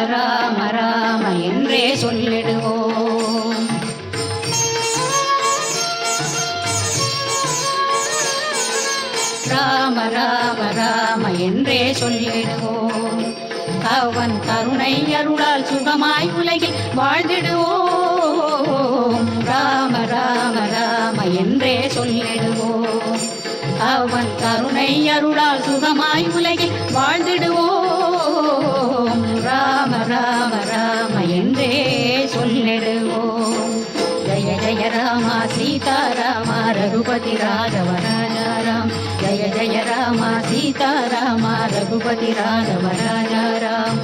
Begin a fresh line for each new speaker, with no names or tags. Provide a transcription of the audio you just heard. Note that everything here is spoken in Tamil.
ராம ராம என்றே சொல்லிடுவோம். ராம ராம ராம என்றே சொல்லிடுவோம். அவன் கருணை அருளால் சுகமாய் உலகில் வாழ்ந்திடுவோம். ராம ராம ராம என்றே சொல்லிடுவோம். அவன் கருணை அருளால் சுகமாய் உலகில் வாழ்ந்திடுவோம். ராம ராம ராம என்றே சொல்லிடுவோம். ஜய ஜய ராம சீதாராம ரகுபதி ராഘவ ராஜா ராம். ஜய ஜய ராம சீதாராம ரகுபதி ராഘவ ராஜா ராம்.